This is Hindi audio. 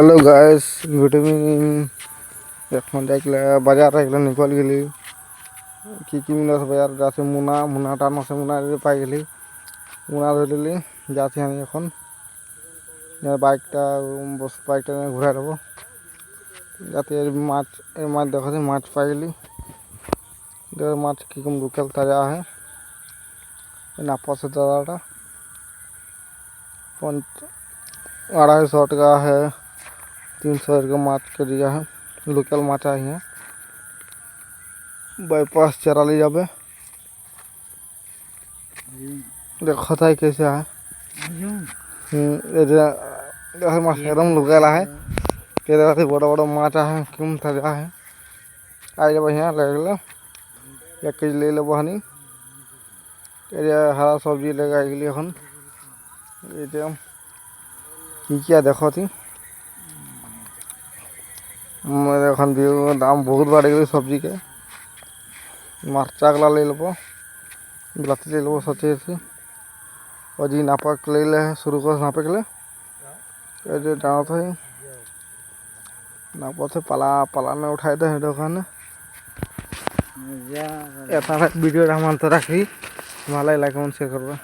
Hello guys, good evening. এখন যাইলে বাজার একলা নিকল গেলি কি মিলত বাজার যাচ্ছে মুনা টান আছে মুনা পাই গেলি মুনা ধরলি যাচ্ছি আমি এখন বাইকটা নিয়ে ঘুরে দেবো যাতে মাছ দেখাচ্ছে মাছ পাই গেলি মাছ কিরকম লোকাল তাজা है नापा से दादा 250 टका है 300 का माछ के दिया है लोकल माछ है यहाँ बाईपास चरा ले जाबे देखो था कैसे है माछ एकदम लोकल है के बड़ा बड़ा माछ है क्यों ताजा है आ जाए यहाँ लगेगा 1 केजी ले लो बहनी हरा सब्जी लगा के लिए क्या देखो थी এখন দাম বহুত বাড়ে গেল সবজি के মার্চাগুলা ले लब बिलाती ले लब सोचे और जी नापक ले ले शुरू कर नापे के लिए जाना था नापा से पाला में उठाए थे दुकान वीडियो हम रखी हिमालय लाइक शेयर करवा।